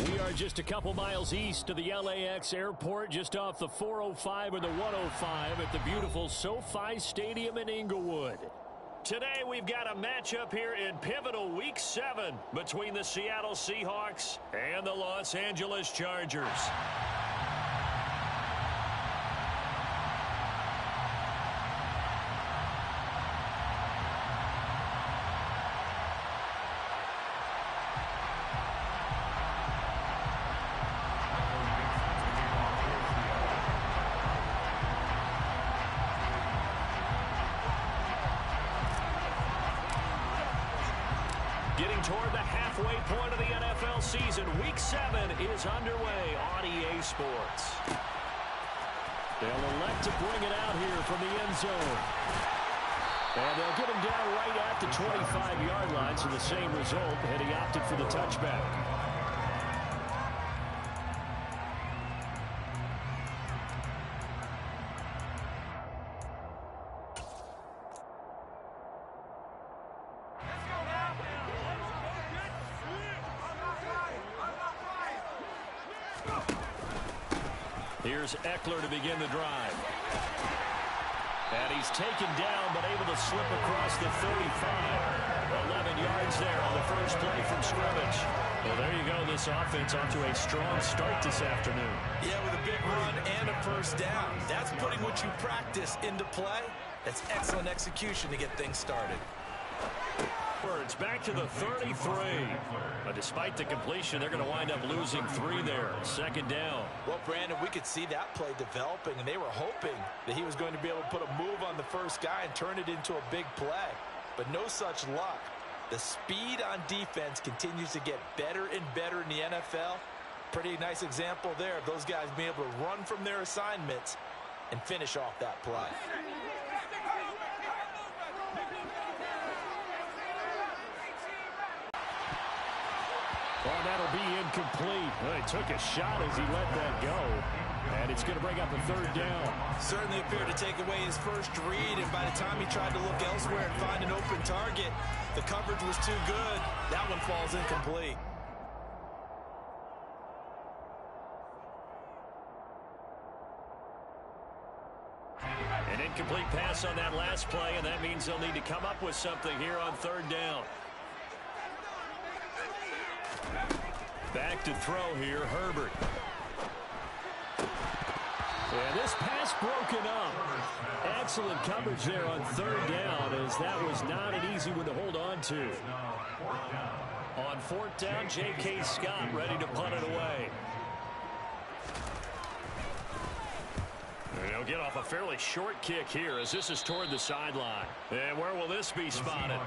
We are just a couple miles east of the LAX airport, just off the 405 or the 105 at the beautiful SoFi Stadium in Inglewood. Today we've got a matchup here in pivotal Week 7 between the Seattle Seahawks and the Los Angeles Chargers. Getting toward the halfway point of the NFL season, Week 7 is underway on EA Sports. They'll elect to bring it out here from the end zone. And they'll get him down right at the 25-yard line, so the same result, and he opted for the touchback. Here's Eckler to begin the drive. And he's taken down, but able to slip across the 35. 11 yards there on the first play from scrimmage. Well, there you go. This offense off to a strong start this afternoon. Yeah, with a big run and a first down. That's putting what you practice into play. That's excellent execution to get things started. It's back to the 33. Despite the completion, they're going to wind up losing 3 there. Second down. Well, Brandon, we could see that play developing, and they were hoping that he was going to be able to put a move on the first guy and turn it into a big play. But no such luck. The speed on defense continues to get better and better in the NFL. Pretty nice example there of those guys being able to run from their assignments and finish off that play. Oh, that'll be incomplete. Well, he took a shot as he let that go. And it's going to bring up a third down. Certainly appeared to take away his first read, and by the time he tried to look elsewhere and find an open target, the coverage was too good. That one falls incomplete. An incomplete pass on that last play, and that means they'll need to come up with something here on third down. Back to throw here, Herbert. And this pass broken up. Excellent coverage there on third down, as that was not an easy one to hold on to. On fourth down, J.K. Scott ready to punt it away. And he'll get off a fairly short kick here as this is toward the sideline. And where will this be spotted?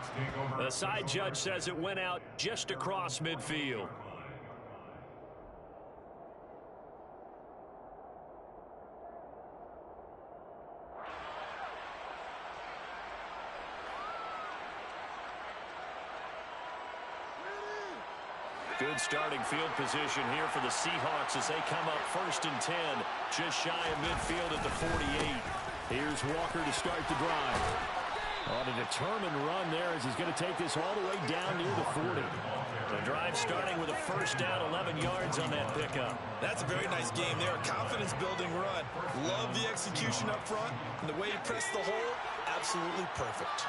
The side judge says it went out just across midfield. Good starting field position here for the Seahawks as they come up 1st and 10, just shy of midfield at the 48. Here's Walker to start the drive. On a determined run there as he's going to take this all the way down near the 40. The drive starting with a first down, 11 yards on that pickup. That's a very nice game there, a confidence-building run. Love the execution up front, and the way he pressed the hole, absolutely perfect.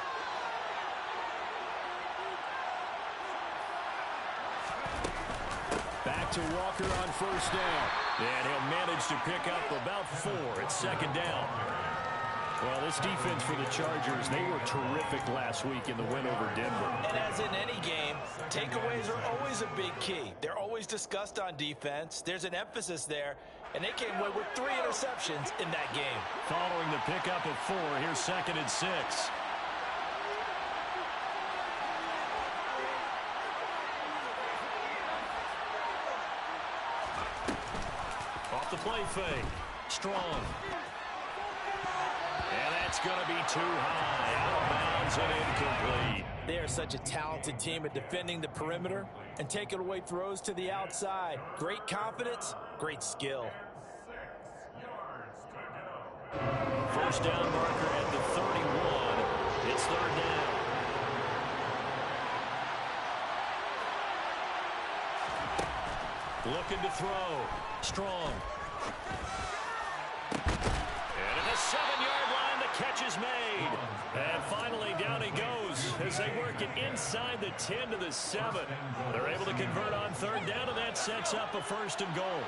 Back to Walker on first down. And he'll manage to pick up about 4 at second down. Well, this defense for the Chargers, they were terrific last week in the win over Denver. And as in any game, takeaways are always a big key. They're always discussed on defense. There's an emphasis there, and they came away with 3 interceptions in that game. Following the pickup of 4, here's 2nd and 6. Off the play fake. Strong. And that's going to be too high. Out of bounds and incomplete. They are such a talented team at defending the perimeter and taking away throws to the outside. Great confidence, great skill. First down marker at the 31. It's third down. Looking to throw. Strong. And at the 7-yard line, the catch is made. And finally, down he goes as they work it inside the 10 to the 7. They're able to convert on third down, and that sets up a 1st and goal.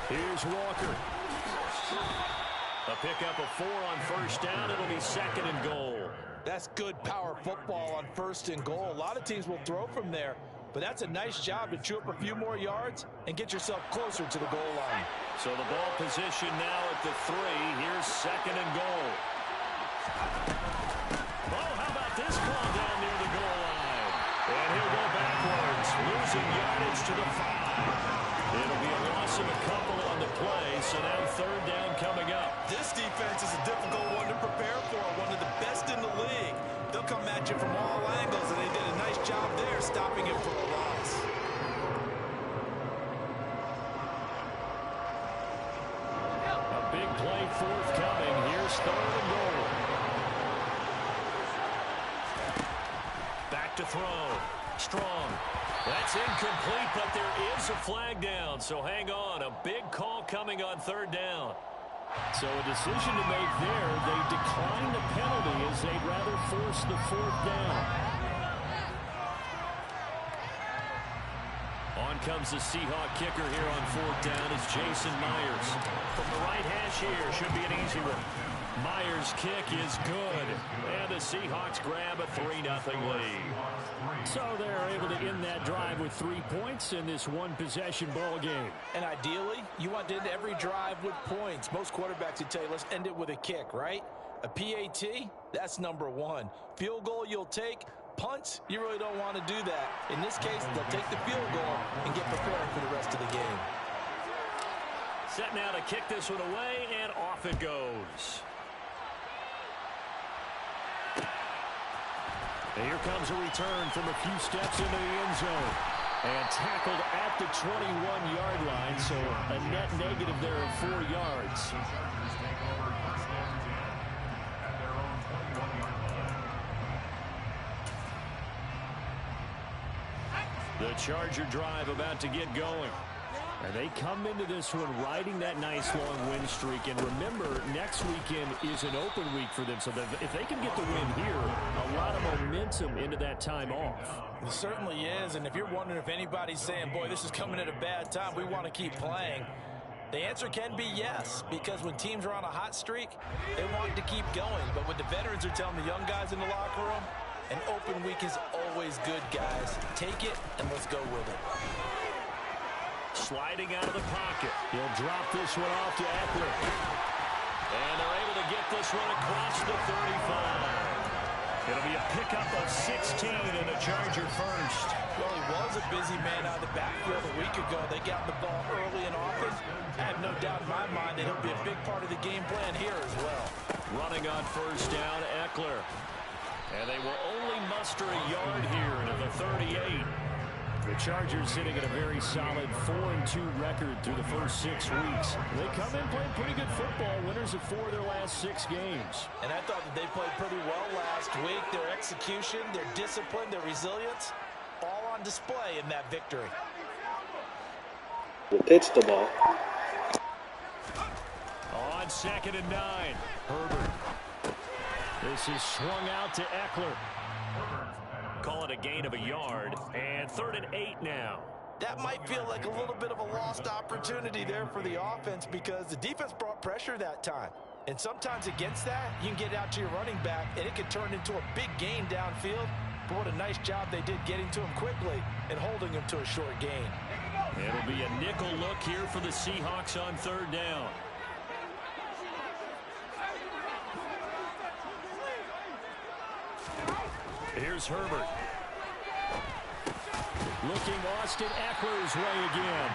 Here's Walker. A pickup of 4 on 1st down. It'll be 2nd and goal. That's good power football on 1st and goal. A lot of teams will throw from there, but that's a nice job to chew up a few more yards and get yourself closer to the goal line. So the ball position now at the 3. Here's 2nd and goal. Oh, how about this call down near the goal line? And he'll go backwards, losing yardage to the 5. It'll be a loss of a couple on the play, so now 3rd down coming up. This defense is a difficult one to prepare for, one of the best in the league. They'll come at you from all angles, and they did a nice job there stopping him from a loss. A big play forthcoming. Here's 3rd and goal. Back to throw. Strong. That's incomplete, but there is a flag down, so hang on. A big call coming on 3rd down. So a decision to make there. They decline the penalty as they'd rather force the 4th down. On comes the Seahawk kicker here on 4th down is Jason Myers. From the right hash here, should be an easy one. Myers' kick is good, and the Seahawks grab a 3-0 lead. So they're able to end that drive with 3 points in this one-possession ball game. And ideally, you want to end every drive with points. Most quarterbacks would tell you, let's end it with a kick, right? A PAT, that's number 1. Field goal you'll take. Punts, you really don't want to do that. In this case, they'll take the field goal and get prepared for the rest of the game. Set now to kick this one away, and off it goes. Here comes a return from a few steps into the end zone. And tackled at the 21-yard line, so a net negative there of 4 yards. The Charger drive about to get going. And they come into this one riding that nice long win streak. And remember, next weekend is an open week for them. So that if they can get the win here, a lot of momentum into that time off. It certainly is. And if you're wondering if anybody's saying, boy, this is coming at a bad time, we want to keep playing, the answer can be yes. Because when teams are on a hot streak, they want to keep going. But what the veterans are telling the young guys in the locker room, an open week is always good, guys. Take it and let's go with it. Sliding out of the pocket. He'll drop this one off to Eckler. And they're able to get this one across the 35. It'll be a pickup of 16 and a Charger first. Well, he was a busy man out of the backfield a week ago. They got the ball early and often. I have no doubt in my mind that he'll be a big part of the game plan here as well. Running on 1st down, Eckler. And they will only muster a yard here into the 38. The Chargers sitting at a very solid 4-2 record through the first 6 weeks. They come in playing pretty good football, winners of 4 of their last 6 games. And I thought that they played pretty well last week. Their execution, their discipline, their resilience, all on display in that victory. It's the ball. On 2nd and 9, Herbert. This is swung out to Eckler. Call it a gain of a yard, and 3rd and 8 now. That might feel like a little bit of a lost opportunity there for the offense because the defense brought pressure that time. And sometimes against that, you can get out to your running back, and it can turn into a big gain downfield. But what a nice job they did getting to him quickly and holding him to a short gain. It'll be a nickel look here for the Seahawks on 3rd down. Here's Herbert. Looking Austin Eckler's way again.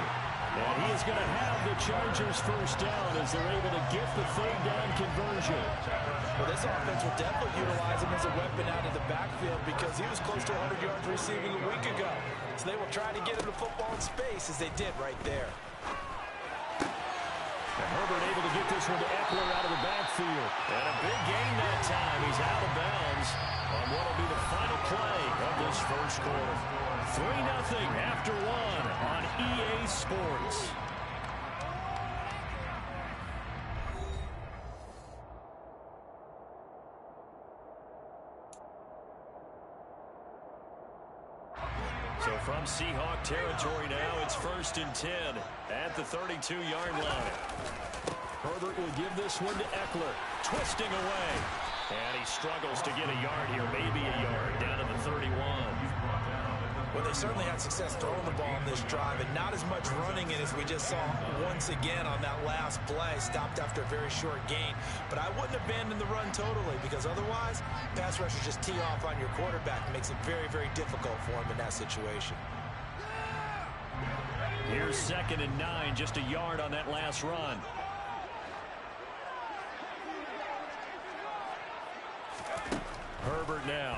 And he is going to have the Chargers first down as they're able to get the 3rd down conversion. Well, this offense will definitely utilize him as a weapon out of the backfield because he was close to 100 yards receiving a week ago. So they will try to get him the football in space as they did right there. And Herbert able to get this one to Eckler out of the backfield. And a big gain that time. He's out of bounds. on what will be the final play of this first quarter. 3-0 after one on EA Sports. So from Seahawk territory now, it's 1st and 10 at the 32-yard line. Herbert will give this one to Eckler, twisting away. And he struggles to get a yard here, maybe a yard, down to the 31. Well, they certainly had success throwing the ball in this drive, and not as much running it as we just saw once again on that last play. Stopped after a very short gain. But I wouldn't abandon the run totally, because otherwise, pass rushers just tee off on your quarterback. It makes it very, very difficult for him in that situation. Here's 2nd and 9, just a yard on that last run. Herbert now.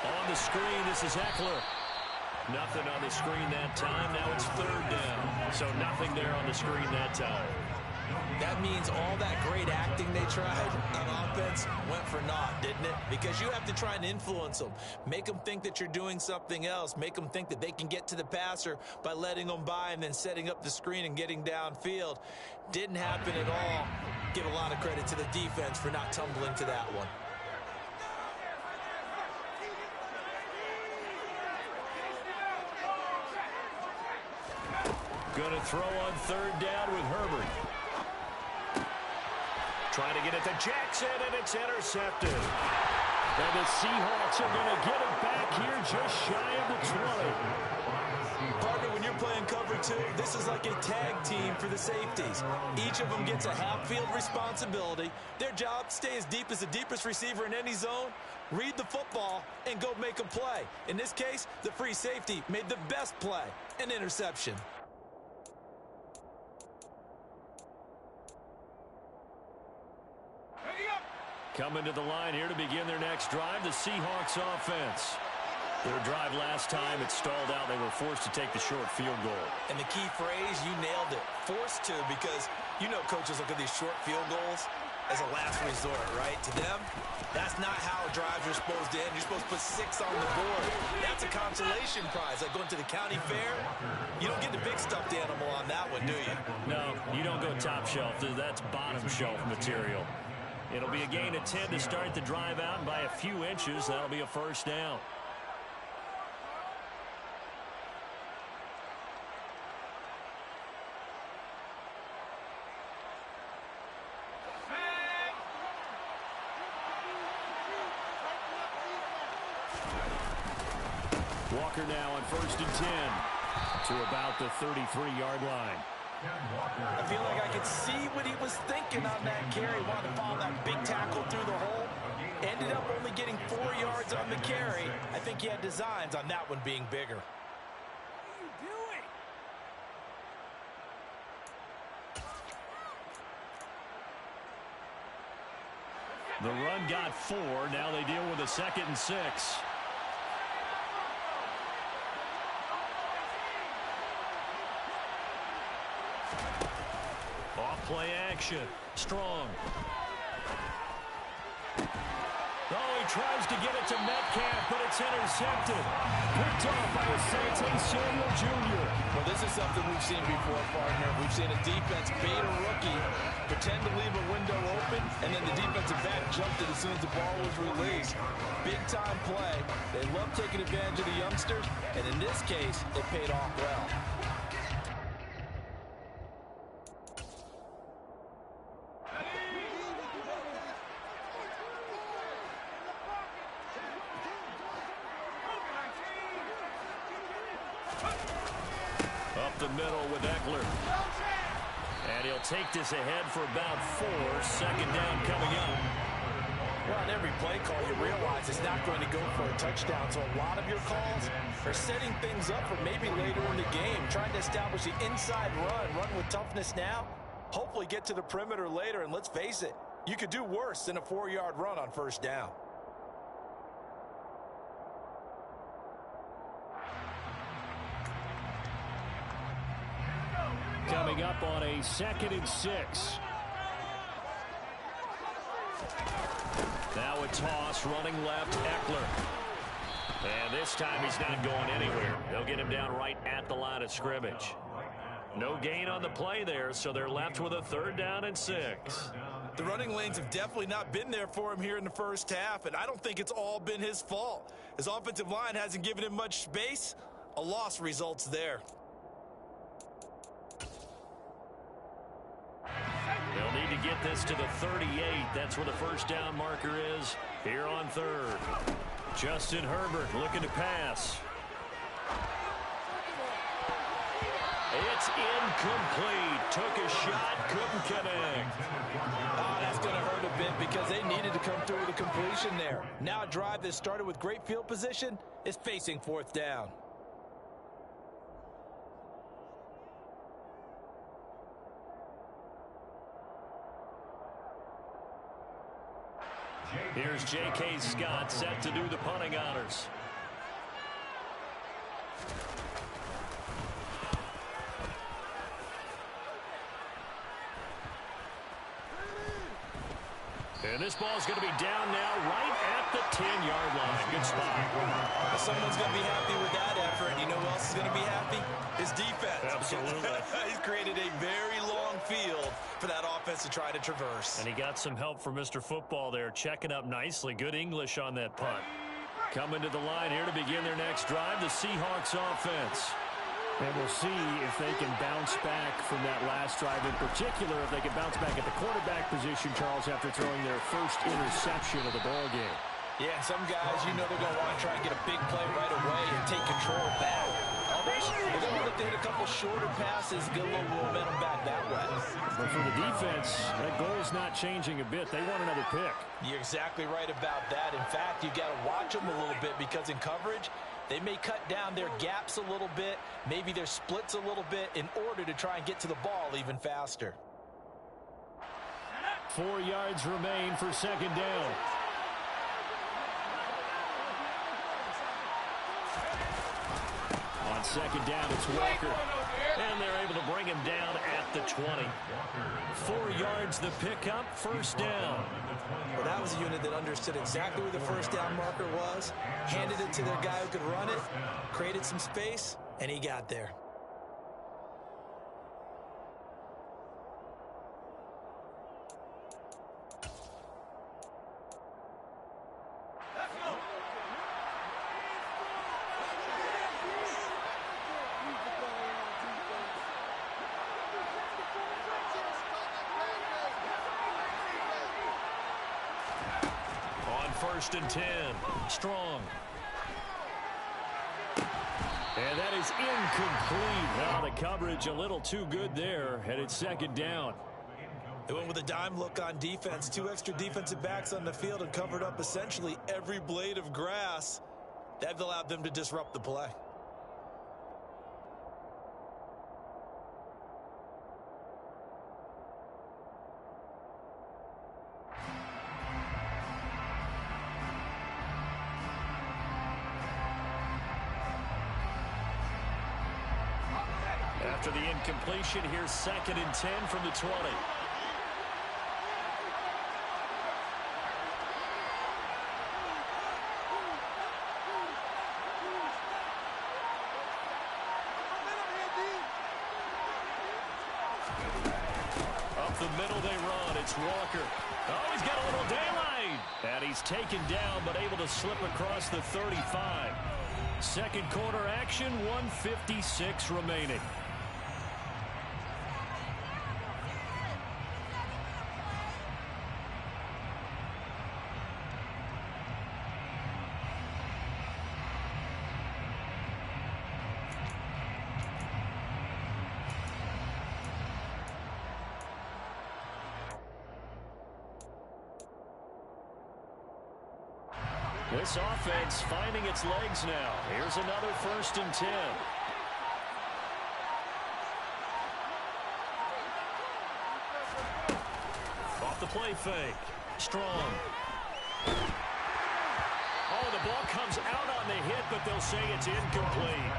On the screen, this is Eckler. Nothing on the screen that time. Now it's 3rd down. So nothing there on the screen that time. That means all that great acting they tried on offense went for naught, didn't it? Because you have to try and influence them. Make them think that you're doing something else. Make them think that they can get to the passer by letting them by and then setting up the screen and getting downfield. Didn't happen at all. Give a lot of credit to the defense for not tumbling to that one. Going to throw on 3rd down with Herbert. Trying to get it to Jackson, and it's intercepted. And the Seahawks are going to get it back here just shy of the 20. Partner, when you're playing cover 2, this is like a tag team for the safeties. Each of them gets a half-field responsibility. Their job, stay as deep as the deepest receiver in any zone, read the football, and go make a play. In this case, the free safety made the best play, an interception. Coming to the line here to begin their next drive, the Seahawks offense. Their drive last time, it stalled out. They were forced to take the short field goal. And the key phrase, you nailed it, forced to, because you know coaches look at these short field goals as a last resort, right? To them, that's not how drives are supposed to end. You're supposed to put 6 on the board. That's a consolation prize, like going to the county fair. You don't get the big stuffed animal on that one, do you? No, you don't go top shelf. That's bottom shelf material. It'll be a gain of 10 to start the drive out, and by a few inches, that'll be a 1st down. Walker now on 1st and 10 to about the 33-yard line. I feel like I could see what he was thinking on that carry. Wanted to follow that big tackle through the hole. Ended up only getting 4 yards on the carry. I think he had designs on that one being bigger. What are you doing? The run got 4. Now they deal with a 2nd and 6. Play action. Strong. Oh, he tries to get it to Metcalf, but it's intercepted. Picked off by Asante Samuel Jr. Well, this is something we've seen before, partner. We've seen a defense bait a rookie, pretend to leave a window open, and then the defensive back jumped it as soon as the ball was released. Big-time play. They love taking advantage of the youngsters, and in this case, it paid off well. Up the middle with Eckler. And he'll take this ahead for about 4. 2nd down coming up. Well, on every play call, you realize it's not going to go for a touchdown. So a lot of your calls are setting things up for maybe later in the game, trying to establish the inside run with toughness now, hopefully get to the perimeter later. And let's face it, you could do worse than a 4-yard run on 1st down. Coming up on a 2nd and 6. Now a toss, running left, Eckler. And this time he's not going anywhere. They'll get him down right at the line of scrimmage. No gain on the play there, so they're left with a 3rd down and 6. The running lanes have definitely not been there for him here in the first half, and I don't think it's all been his fault. His offensive line hasn't given him much space. A loss results there. They'll need to get this to the 38. That's where the first down marker is here on 3rd. Justin Herbert looking to pass. It's incomplete. Took a shot, couldn't connect. Oh, that's going to hurt a bit because they needed to come through with a completion there. Now a drive that started with great field position is facing 4th down. Here's J.K. Scott set to do the punting honors. And this ball's going to be down now right at the 10-yard line. Good spot. Someone's going to be happy with that effort. You know who else is going to be happy? His defense. Absolutely. He's created a very long field for that offense to try to traverse. And he got some help from Mr. Football there, checking up nicely. Good English on that punt. Coming to the line here to begin their next drive, the Seahawks offense. And we'll see if they can bounce back from that last drive, in particular if they can bounce back at the quarterback position, Charles, after throwing their first interception of the ball game. Yeah, some guys, you know they're going to want to try and get a big play right away and take control back. Others, they're going to look to hit a couple shorter passes, get a little momentum back that way. But for the defense, that goal is not changing a bit. They want another pick. You're exactly right about that. In fact, you got to watch them a little bit because in coverage, they may cut down their gaps a little bit, maybe their splits a little bit in order to try and get to the ball even faster. 4 yards remain for 2nd down. On 2nd down, it's Walker. And they're able to bring him down at the 20. 4 yards the pickup, 1st down. Well, that was a unit that understood exactly where the first down marker was, handed it to their guy who could run it, created some space, and he got there. First and 10. Strong. And that is incomplete. Now the coverage a little too good there. And it's 2nd down. They went with a dime look on defense. 2 extra defensive backs on the field and covered up essentially every blade of grass. That allowed them to disrupt the play. After the incompletion, here's 2nd and 10 from the 20. Up the middle they run. It's Walker. Oh, he's got a little daylight. And he's taken down, but able to slip across the 35. 2nd quarter action, 1:56 remaining. This offense finding its legs now. Here's another 1st and 10. Off the play fake. Strong. Oh, the ball comes out on the hit, but they'll say it's incomplete.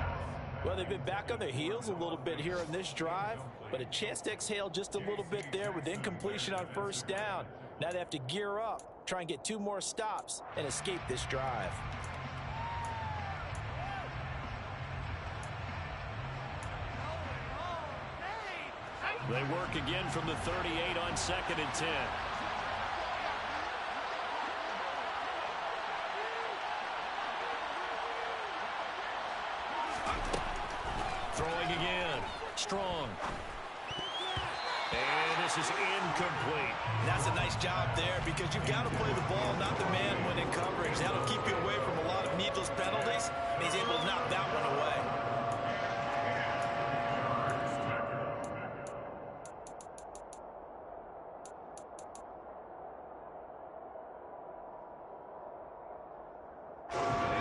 Well, they've been back on their heels a little bit here in this drive, but a chance to exhale just a little bit there with incompletion on 1st down. Now they have to gear up, try and get 2 more stops, and escape this drive. They work again from the 38 on 2nd and 10. Throwing again. Strong. And this is incomplete. That's a nice job there because you've got to play the ball, not the man when in coverage. That'll keep you away from a lot of needless penalties, and he's able to knock that one away.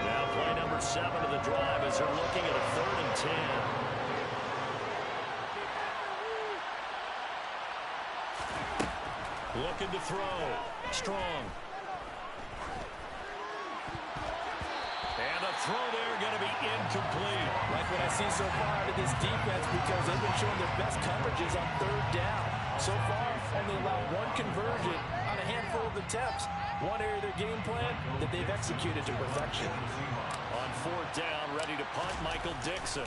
Now play number 7 of the drive as they're looking at a 3rd and 10. Looking to throw. Strong. And a throw there going to be incomplete. Like what I see so far out of this defense because they've been showing their best coverages on 3rd down. So far, only allowed 1 conversion on a handful of attempts. One area of their game plan that they've executed to perfection. On 4th down, ready to punt, Michael Dixon.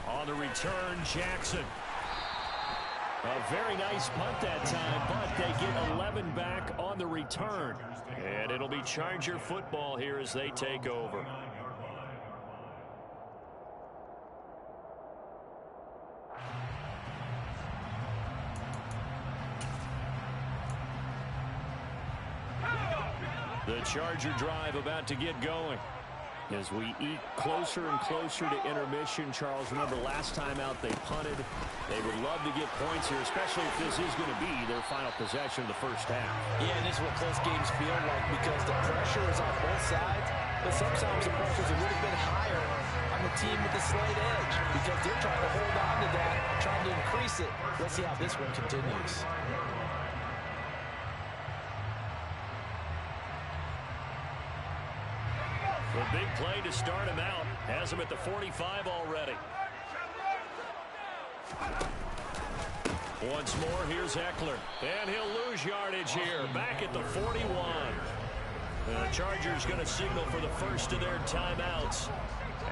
On the return, Jackson. A very nice punt that time, but they get 11 back on the return. And it'll be Charger football here as they take over. The Charger drive about to get going. As we eat closer and closer to intermission, Charles, remember last time out they punted. They would love to get points here, especially if this is going to be their final possession of the first half. Yeah, and this is what close games feel like because the pressure is on both sides, but sometimes the pressure is a little bit higher on the team with the slight edge because they're trying to hold on to that, trying to increase it. Let's see how this one continues. The big play to start him out. Has him at the 45 already. Once more, here's Eckler. And he'll lose yardage here. Back at the 41. The Chargers going to signal for the first of their timeouts,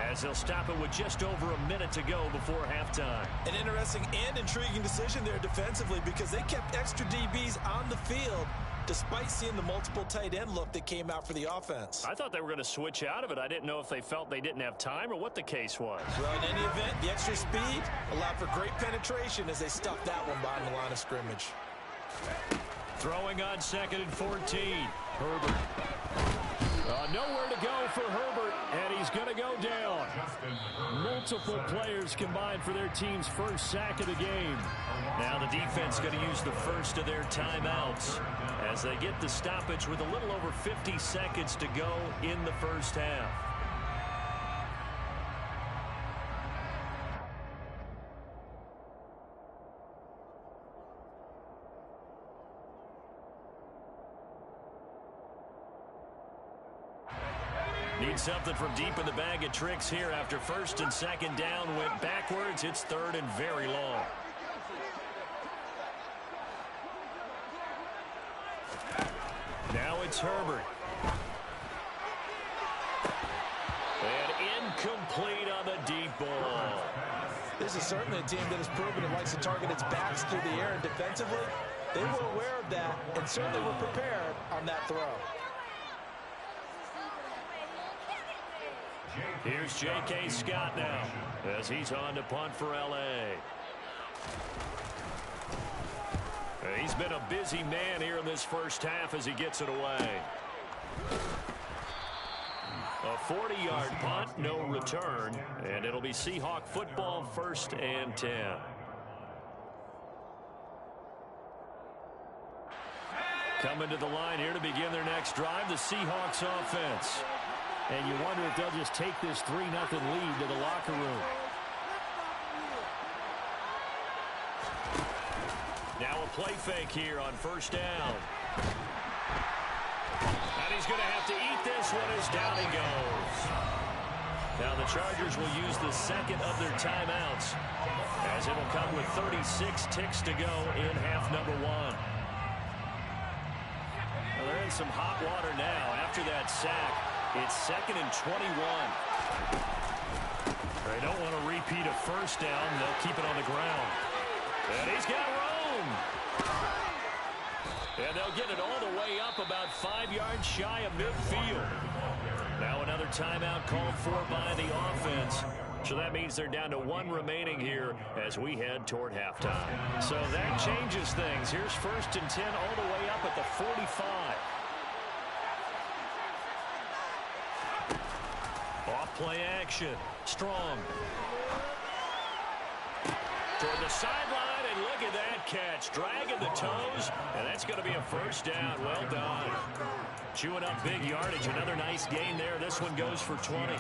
as they'll stop it with just over a minute to go before halftime. An interesting and intriguing decision there defensively because they kept extra DBs on the field despite seeing the multiple tight end look that came out for the offense. I thought they were going to switch out of it. I didn't know if they felt they didn't have time or what the case was. Well, in any event, the extra speed allowed for great penetration as they stuffed that one behind the line of scrimmage. Throwing on 2nd and 14. Herbert. Nowhere to go for Herbert, and he's going to go down. Multiple players combined for their team's first sack of the game. Now the defense going to use the first of their timeouts as they get the stoppage with a little over 50 seconds to go in the first half. Need something from deep in the bag of tricks here after 1st and 2nd down went backwards. It's 3rd and very long. Now it's Herbert. And incomplete on the deep ball. This is certainly a team that has proven it likes to target its backs through the air, and defensively, they were aware of that and certainly were prepared on that throw. Here's J.K. Scott now as he's on to punt for L.A. He's been a busy man here in this first half as he gets it away. A 40-yard punt, no return, and it'll be Seahawk football 1st and 10. Coming to the line here to begin their next drive, the Seahawks offense. And you wonder if they'll just take this 3-0 lead to the locker room. Now a play fake here on 1st down. And he's going to have to eat this one as down he goes. Now the Chargers will use the second of their timeouts, as it will come with 36 ticks to go in half number one. Well, they're in some hot water now after that sack. It's 2nd and 21. They don't want to repeat a first down. They'll keep it on the ground. And he's got room. And they'll get it all the way up about 5 yards shy of midfield. Now another timeout called for by the offense. So that means they're down to 1 remaining here as we head toward halftime. So that changes things. Here's 1st and 10 all the way up at the 45. Off play action. Strong. Toward the sideline, and look at that catch. Dragging the toes, and that's going to be a first down. Well done. Chewing up big yardage. Another nice gain there. This one goes for 20.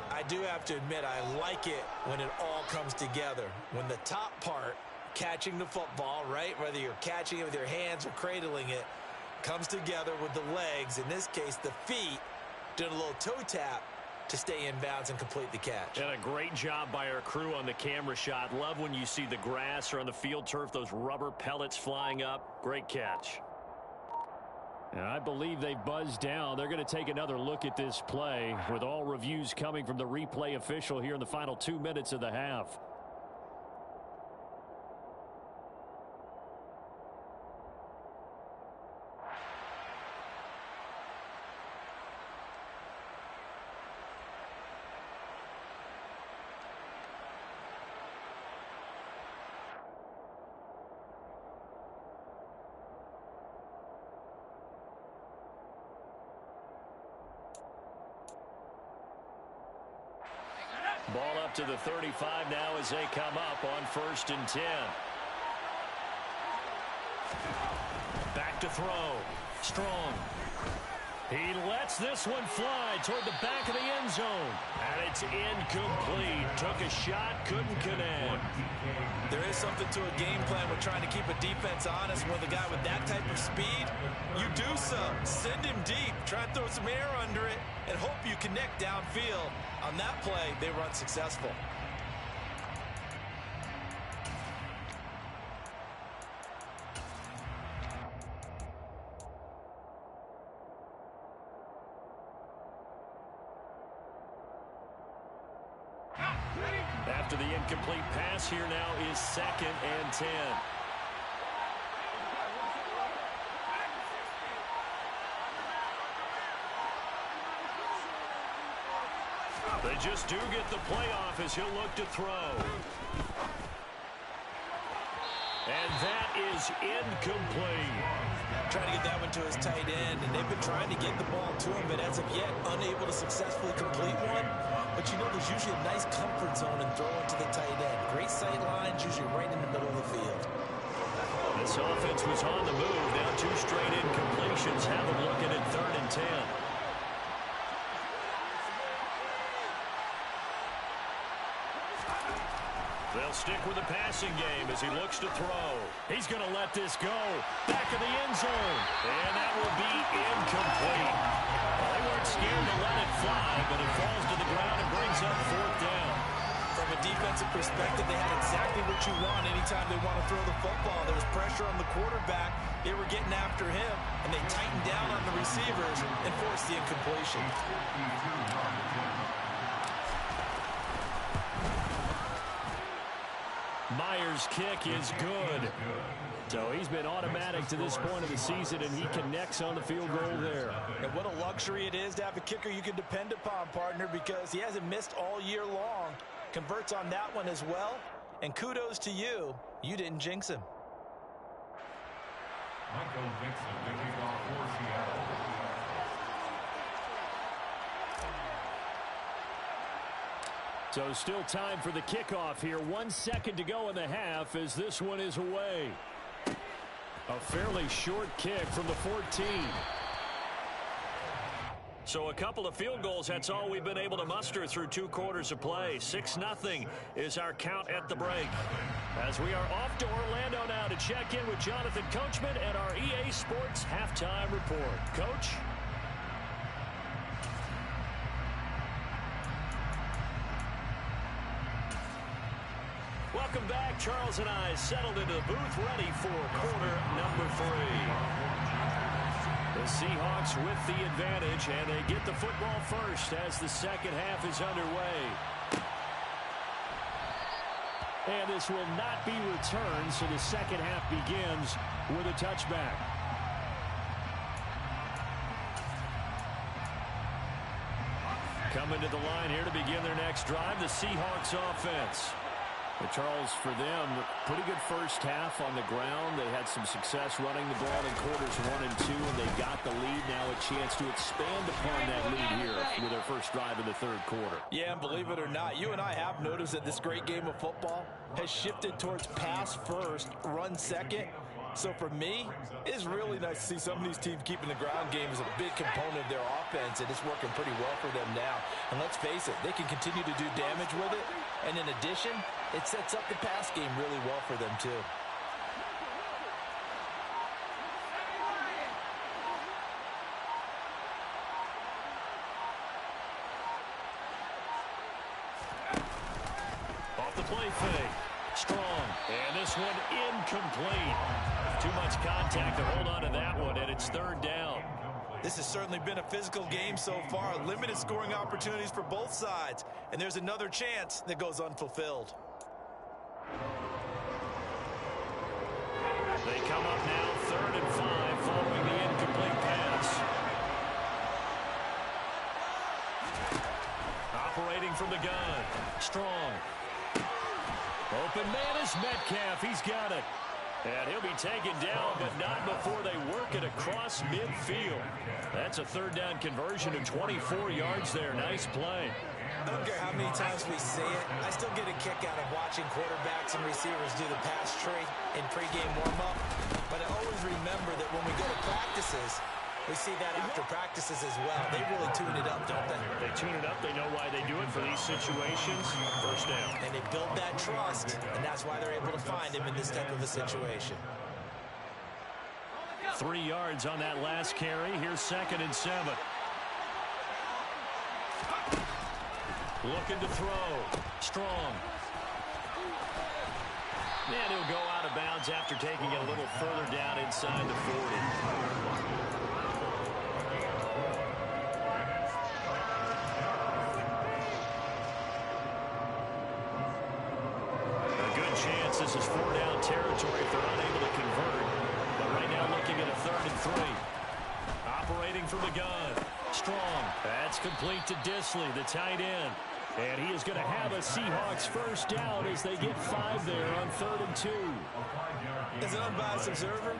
I do have to admit, I like it when it all comes together. When the top part, catching the football, right, whether you're catching it with your hands or cradling it, comes together with the legs, in this case the feet, doing a little toe tap to stay in bounds and complete the catch. And a great job by our crew on the camera shot. Love when you see the grass or on the field turf, those rubber pellets flying up. Great catch. And I believe they've buzzed down. They're going to take another look at this play with all reviews coming from the replay official here in the final 2 minutes of the half. Ball up to the 35 now as they come up on 1st and 10. Back to throw. Strong. He lets this one fly toward the back of the end zone. And it's incomplete. Took a shot, couldn't connect. There is something to a game plan with trying to keep a defense honest. With a guy with that type of speed, you do so. Send him deep. Try and throw some air under it and hope you connect downfield. On that play, they were unsuccessful. After the incomplete pass, here now is 2nd and 10. They just do get the playoff as he'll look to throw. And that is incomplete. Trying to get that one to his tight end, and they've been trying to get the ball to him, but as of yet, unable to successfully complete one. But you know, there's usually a nice comfort zone in throwing to the tight end. Great sight lines, usually right in the middle of the field. This offense was on the move. Now 2 straight incompletions have them looking at 3rd and 10. They'll stick with the passing game as he looks to throw. He's going to let this go. Back of the end zone. And that will be incomplete. Well, they weren't scared to let it fly, but it falls to the ground and brings up 4th down. From a defensive perspective, they had exactly what you want anytime they want to throw the football. There was pressure on the quarterback. They were getting after him, and they tightened down on the receivers and forced the incompletion. Meyer's kick is good. So he's been automatic to this point of the season, and he connects on the field goal there. And what a luxury it is to have a kicker you can depend upon, partner, because he hasn't missed all year long. Converts on that one as well. And kudos to you. You didn't jinx him. Michael Dixon, the kickoff for Seattle. So still time for the kickoff here. 1 second to go in the half as this one is away. A fairly short kick from the 14. So a couple of field goals, that's all we've been able to muster through 2 quarters of play. 6-0 is our count at the break. As we are off to Orlando now to check in with Jonathan Coachman and our EA Sports Halftime Report. Coach? Charles and I settled into the booth ready for quarter number 3. The Seahawks with the advantage, and they get the football first as the second half is underway. And this will not be returned, so the second half begins with a touchback. Coming to the line here to begin their next drive, the Seahawks offense. But Charles, for them, pretty good first half on the ground. They had some success running the ball in quarters 1 and 2, and they got the lead. Now a chance to expand upon that lead here with their first drive in the third quarter. Yeah, and believe it or not, you and I have noticed that this great game of football has shifted towards pass first, run second. So for me, it's really nice to see some of these teams keeping the ground game as a big component of their offense, and it's working pretty well for them now. And let's face it, they can continue to do damage with it. And in addition, it sets up the pass game really well for them, too. Off the play fake. Strong. And this one incomplete. Too much contact to hold on to that one, and it's third down. This has certainly been a physical game so far. Limited scoring opportunities for both sides. And there's another chance that goes unfulfilled. They come up now 3rd and 5 following the incomplete pass. Operating from the gun. Strong. Open man is Metcalf. He's got it. And he'll be taken down, but not before they work it across midfield. That's a third down conversion of 24 yards there. Nice play. I don't care how many times we say it, I still get a kick out of watching quarterbacks and receivers do the pass tree in pregame warm-up. But I always remember that when we go to practices, we see that after practices as well. They really tune it up, don't they? They tune it up. They know why they do it for these situations. First down. And they build that trust, and that's why they're able to find him in this type of a situation. 3 yards on that last carry. Here's 2nd and 7. Looking to throw. Strong. And he'll go out of bounds after taking it a little further down inside the 40. This is 4-down territory if they're unable to convert. But right now looking at a 3rd and 3. Operating from the gun. Strong. That's complete to Disley, the tight end. And he is going to have a Seahawks first down as they get 5 there on 3rd and 2. As an unbiased observer,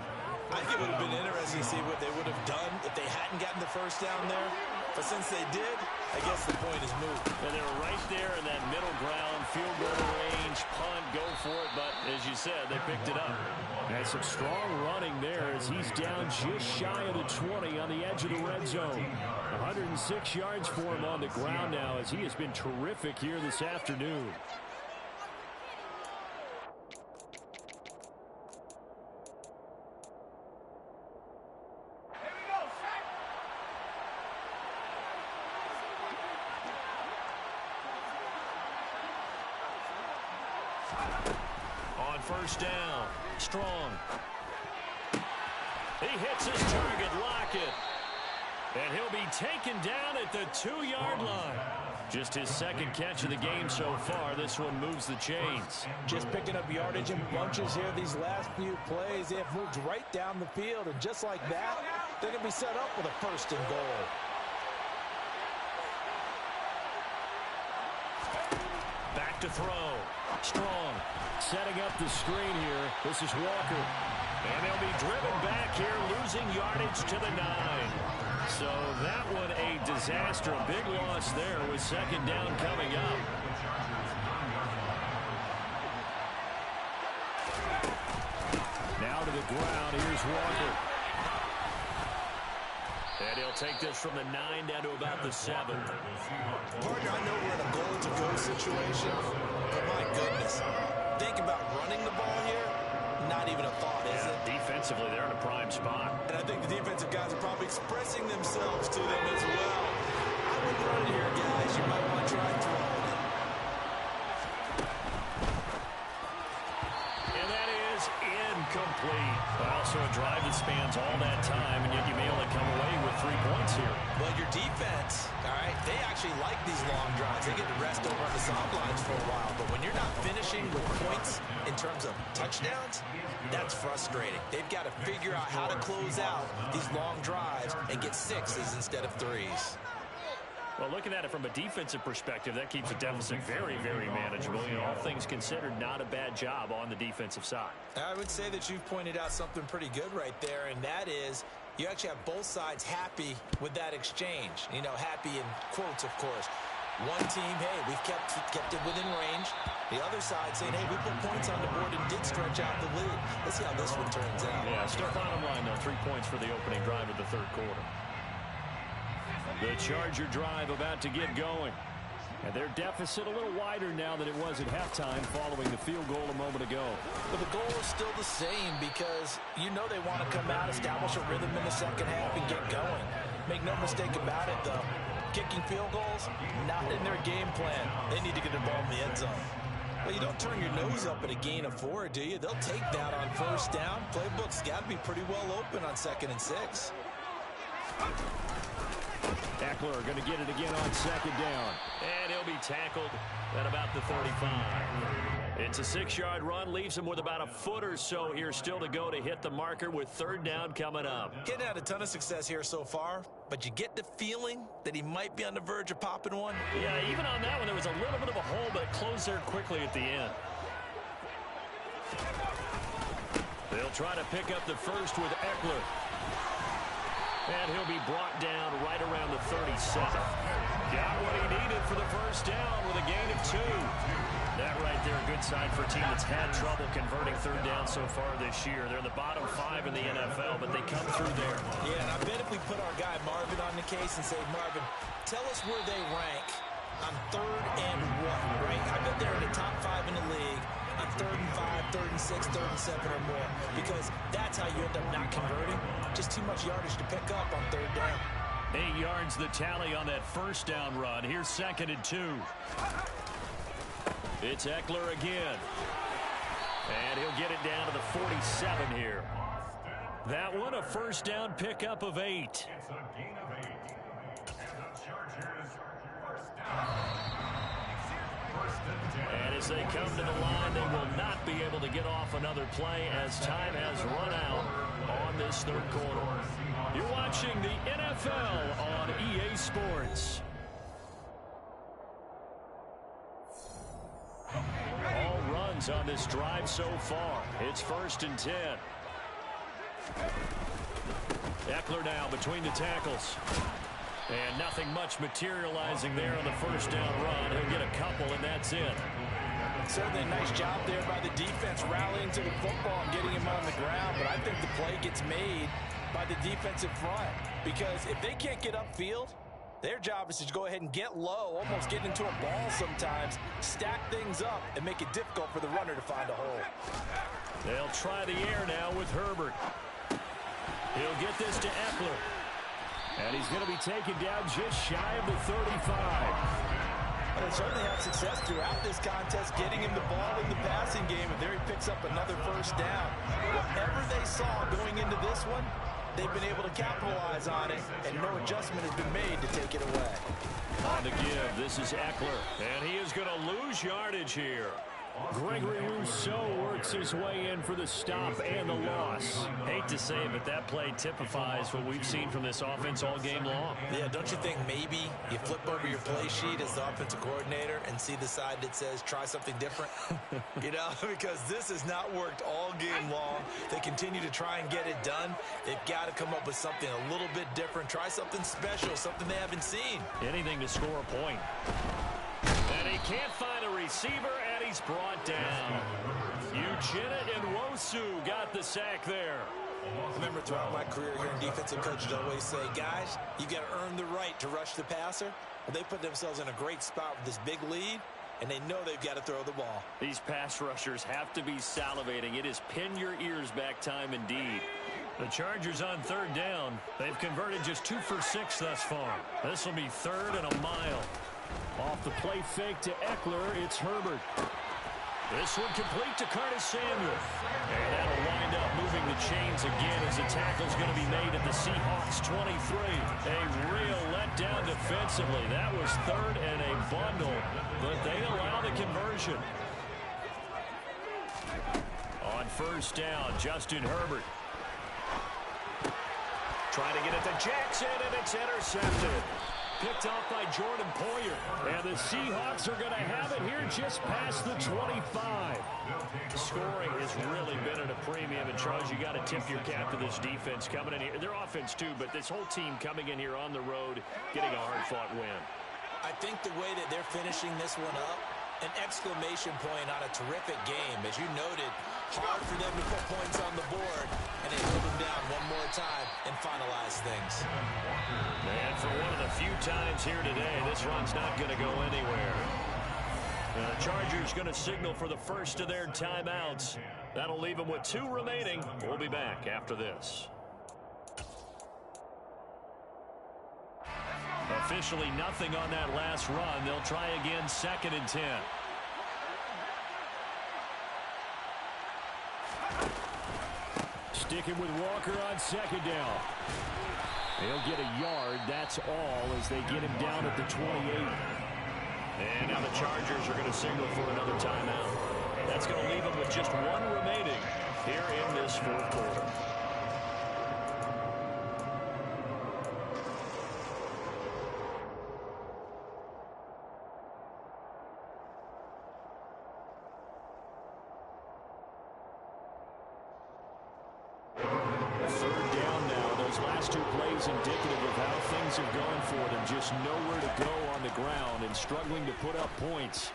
I think it would have been interesting to see what they would have done if they hadn't gotten the first down there. But since they did, I guess the point is moot. And they were right there in that middle ground, field goal range, punt, go for it. But as you said, they picked it up. And some strong running there as he's down just shy of the 20 on the edge of the red zone. 106 yards for him on the ground now as he has been terrific here this afternoon. On first down, Strong. He hits his target, Lockett. And he'll be taken down at the 2-yard line. Just his 2nd catch of the game so far. This one moves the chains. Just picking up yardage in bunches here these last few plays. They have moved right down the field, and just like that, they're going to be set up with a 1st and goal. Back to throw. Strong. Setting up the screen here. This is Walker. And they'll be driven back here, losing yardage to the 9. So that one a disaster. A big loss there with 2nd down coming up. Now to the ground. Here's Walker. And he'll take this from the 9 down to about the 7. Partner, I know we're in a goal-to-go situation, but my goodness, think about running the ball here. Not even a thought, is it? Defensively, they're in a prime spot. And I think the defensive guys are probably expressing themselves to them as well. I wouldn't run it here, guys. You might want to try throwing it. Incomplete. Well, so a drive that spans all that time, and yet you may only come away with 3 points here. Well, your defense, all right, they actually like these long drives. They get to rest over on the sidelines for a while. But when you're not finishing with points in terms of touchdowns, that's frustrating. They've got to figure out how to close out these long drives and get 6s instead of 3s. Well, looking at it from a defensive perspective, that keeps the deficit very, very manageable. You know, all things considered, not a bad job on the defensive side. I would say that you've pointed out something pretty good right there, and that is you actually have both sides happy with that exchange. You know, happy in quotes, of course. One team, hey, we've kept it within range. The other side saying, hey, we put points on the board and did stretch out the lead. Let's see how this one turns out. Yeah, still bottom line, though, 3 points for the opening drive of the third quarter. The Charger drive about to get going. And their deficit a little wider now than it was at halftime following the field goal a moment ago. But the goal is still the same because you know they want to come out, establish a rhythm in the second half, and get going. Make no mistake about it, though. Kicking field goals, not in their game plan. They need to get the ball in the end zone. Well, you don't turn your nose up at a gain of 4, do you? They'll take that on first down. Playbook's got to be pretty well open on 2nd and 6. Eckler going to get it again on 2nd down. And he'll be tackled at about the 35. It's a 6-yard run. Leaves him with about a foot or so here still to go to hit the marker with 3rd down coming up. Getting had a ton of success here so far, but you get the feeling that he might be on the verge of popping one. Yeah, even on that one, there was a little bit of a hole, but it closed there quickly at the end. They'll try to pick up the first with Eckler. And he'll be brought down right around the 37. Got what he needed for the first down with a gain of 2. That right there, a good sign for a team that's had trouble converting 3rd down so far this year. They're in the bottom 5 in the NFL, but they come through there. Yeah, and I bet if we put our guy Marvin on the case and say, Marvin, tell us where they rank on 3rd and 1, right? I bet they're in the top 5 in the league on 3rd and 5, 3rd and 6, 3rd and 7 or more, because that's how you end up not converting. Just too much yardage to pick up on 3rd down. 8 yards the tally on that first down run. Here's 2nd and 2. It's Eckler again. And he'll get it down to the 47 here. That one a first down pickup of 8. It's a gain of 8. And the Chargers first down. And as they come to the line, they will not be able to get off another play as time has run out on this third quarter. You're watching the NFL on EA Sports. All runs on this drive so far. It's 1st and 10. Eckler now between the tackles. And nothing much materializing there on the first down run. He'll get a couple, and that's it. Certainly a nice job there by the defense rallying to the football and getting him on the ground, but I think the play gets made by the defensive front because if they can't get upfield, their job is to go ahead and get low, almost get into a ball sometimes, stack things up, and make it difficult for the runner to find a hole. They'll try the air now with Herbert. He'll get this to Eckler. And he's going to be taken down just shy of the 35. They certainly had success throughout this contest, getting him the ball in the passing game, and there he picks up another first down. Whatever they saw going into this one, they've been able to capitalize on it, and no adjustment has been made to take it away. On the give, this is Eckler, and he is going to lose yardage here. Gregory Rousseau works his way in for the stop and the loss. Hate to say it, but that play typifies what we've seen from this offense all game long. Yeah, don't you think maybe you flip over your play sheet as the offensive coordinator and see the side that says try something different? You know, because this has not worked all game long. They continue to try and get it done. They've got to come up with something a little bit different. Try something special, something they haven't seen. Anything to score a point. And he can't find a receiver, and he's brought down. Uchenna and Nwosu got the sack there. Remember, throughout my career here in defensive coaches always say, guys, you got to earn the right to rush the passer. Well, they put themselves in a great spot with this big lead, and they know they've got to throw the ball. These pass rushers have to be salivating. It is pin your ears back time indeed. The Chargers on 3rd down. They've converted just 2 for 6 thus far. This will be 3rd and a mile. Off the play fake to Eckler, it's Herbert. This one complete to Curtis Samuel. And that'll wind up chains again as the tackle's going to be made at the Seahawks 23. A real letdown defensively. That was third and a bundle, but they allow the conversion. On first down, Justin Herbert. Trying to get it to Jackson, and it's intercepted. Picked off by Jordan Poyer. And the Seahawks are going to have it here just past the 25. Scoring has really been at a premium. And, Charles, you got to tip your cap to this defense coming in here. Their offense, too, but this whole team coming in here on the road, getting a hard-fought win. I think the way that they're finishing this one up, an exclamation point on a terrific game. As you noted, hard for them to put points on the board, and they hold them down one more time and finalize things. And for one of the few times here today, this run's not going to go anywhere. The Chargers going to signal for the first of their timeouts. That'll leave them with 2 remaining. We'll be back after this. Officially nothing on that last run. They'll try again, 2nd and 10. Sticking with Walker on 2nd down. He'll get a yard, that's all, as they get him down at the 28. And now the Chargers are going to signal for another timeout. That's going to leave them with just 1 remaining here in this 4th quarter. Indicative of how things have gone for them. Just nowhere to go on the ground and struggling to put up points.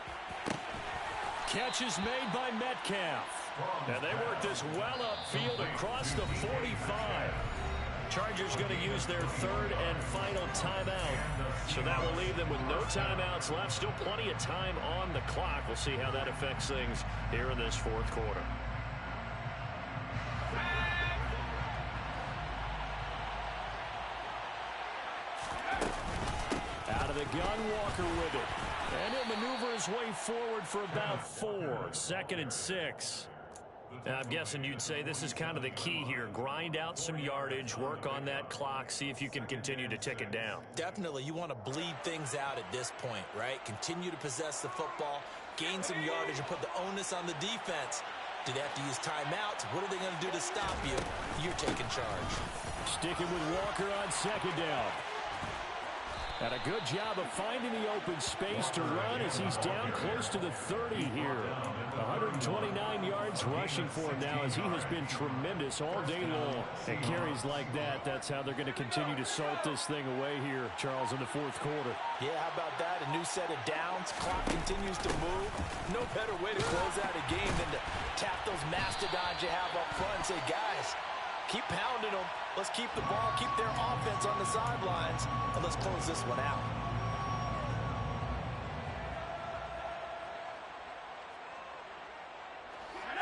Catch is made by Metcalf. And they work this well upfield across the 45. Chargers going to use their 3rd and final timeout. So that will leave them with no timeouts left. Still plenty of time on the clock. We'll see how that affects things here in this 4th quarter. The gun, Walker with it. And he'll maneuver his way forward for about 4. 2nd and 6. I'm guessing you'd say this is kind of the key here. Grind out some yardage, work on that clock, see if you can continue to tick it down. Definitely. You want to bleed things out at this point, right? Continue to possess the football, gain some yardage, and put the onus on the defense. Do they have to use timeouts? What are they going to do to stop you? You're taking charge. Sticking with Walker on 2nd down. And a good job of finding the open space to run as he's down close to the 30 here. 129 yards rushing for him now as he has been tremendous all day long. And carries like that, that's how they're going to continue to salt this thing away here, Charles, in the 4th quarter. Yeah, how about that? A new set of downs. Clock continues to move. No better way to close out a game than to tap those mastodons you have up front and say, guys, keep pounding them. Let's keep the ball, keep their offense on the sidelines, and let's close this one out.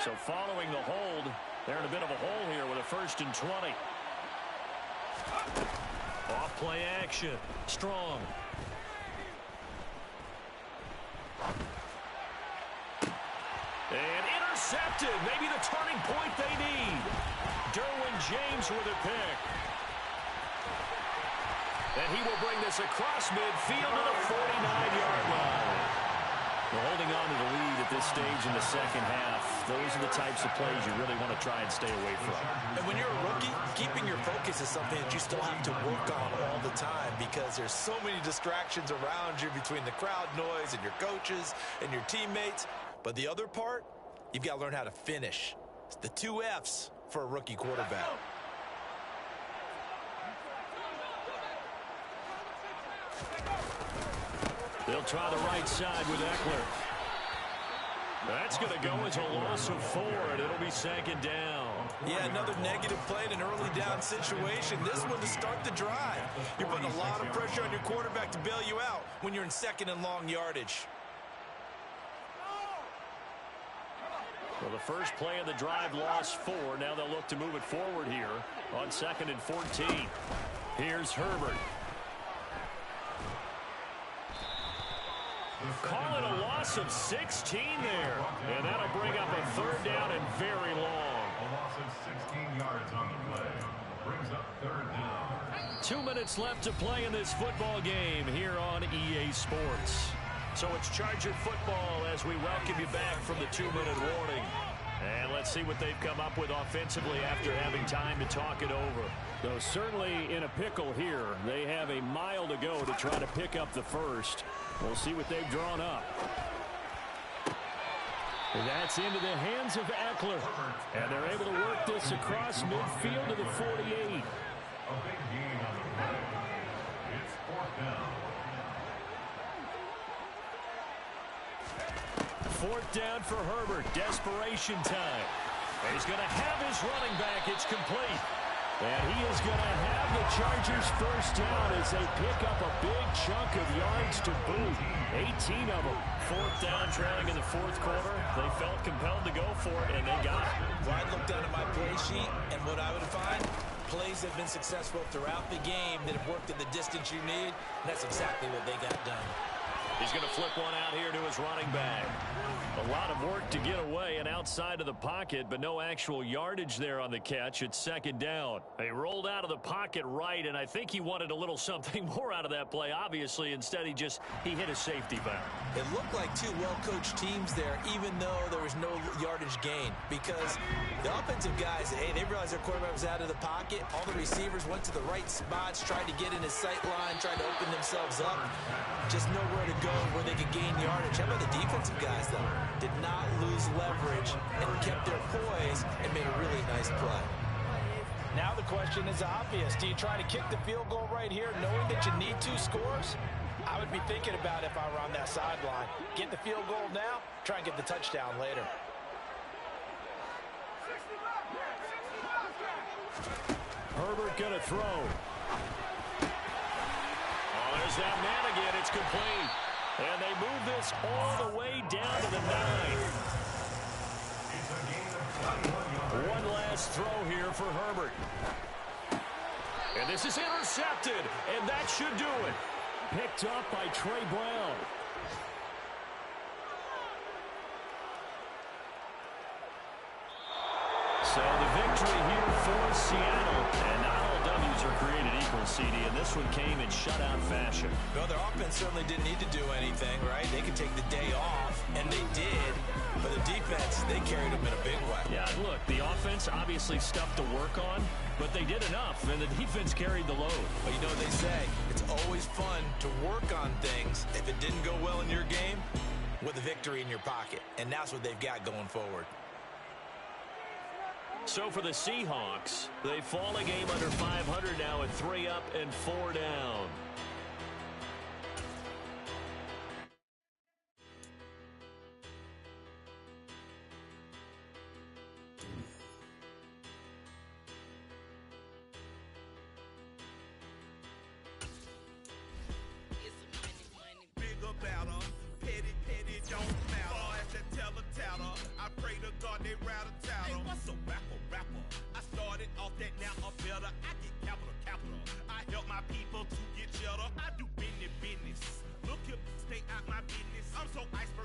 So following the hold, they're in a bit of a hole here with a 1st and 20. Off play action. Strong. And intercepted. Maybe the turning point they need. Derwin James with a pick. And he will bring this across midfield to the 49-yard line. Well, holding on to the lead at this stage in the 2nd half, those are the types of plays you really want to try and stay away from. And when you're a rookie, keeping your focus is something that you still have to work on all the time because there's so many distractions around you between the crowd noise and your coaches and your teammates. But the other part, you've got to learn how to finish. It's the 2 F's for a rookie quarterback. They'll try the right side with Eckler. That's going to go as a loss of 4, and it'll be 2nd down. Yeah, another negative play in an early down situation. This one to start the drive. You're putting a lot of pressure on your quarterback to bail you out when you're in 2nd and long yardage. Well, the first play of the drive lost 4. Now they'll look to move it forward here on 2nd and 14. Here's Herbert. Call it a loss of 16 there. And that'll bring up a 3rd down and very long. A loss of 16 yards 2 minutes left to play in this football game here on EA Sports. So it's Charger football as we welcome you back from the 2-minute warning. And let's see what they've come up with offensively after having time to talk it over. So certainly in a pickle here. They have a mile to go to try to pick up the first. We'll see what they've drawn up. That's into the hands of Eckler. And they're able to work this across midfield to the 48. A big gain on the play. It's 4th down. 4th down for Herbert. Desperation time. He's going to have his running back. It's complete. And he is going to have the Chargers first down as they pick up a big chunk of yards to boot. 18 of them. 4th down, trailing in the 4th quarter. They felt compelled to go for it, and they got it. Well, I looked down at my play sheet, and what I would find, plays have been successful throughout the game that have worked at the distance you need, and that's exactly what they got done. He's going to flip one out here to his running back. A lot of work to get away and outside of the pocket, but no actual yardage there on the catch. It's 2nd down. They rolled out of the pocket right, and I think he wanted a little something more out of that play. Obviously, instead he hit a safety valve. It looked like two well-coached teams there, even though there was no yardage gain, because the offensive guys, hey, they realized their quarterback was out of the pocket. All the receivers went to the right spots, tried to get in his sight line, tried to open themselves up. Just nowhere to go where they could gain yardage. How about the defensive guys, though? Did not lose leverage and kept their poise and made a really nice play. Now the question is obvious. Do you try to kick the field goal right here knowing that you need 2 scores? I would be thinking about it if I were on that sideline. Get the field goal now, try and get the touchdown later. Herbert going to throw. There's that man again. It's complete. And they move this all the way down to the 9. One last throw here for Herbert. And this is intercepted. And that should do it. Picked up by Trey Brown. So the victory here for Seattle. And not all W's are created equal, CD, and this one came in shutout fashion. Well, their offense certainly didn't need to do anything, right? They could take the day off, and they did. But the defense, they carried them in a big way. Yeah, look, the offense obviously stuff to work on, but they did enough, and the defense carried the load. Well, you know what they say. It's always fun to work on things. If it didn't go well in your game, with a victory in your pocket. And that's what they've got going forward. So for the Seahawks, they fall a game under 500 now at 3 up and 4 down.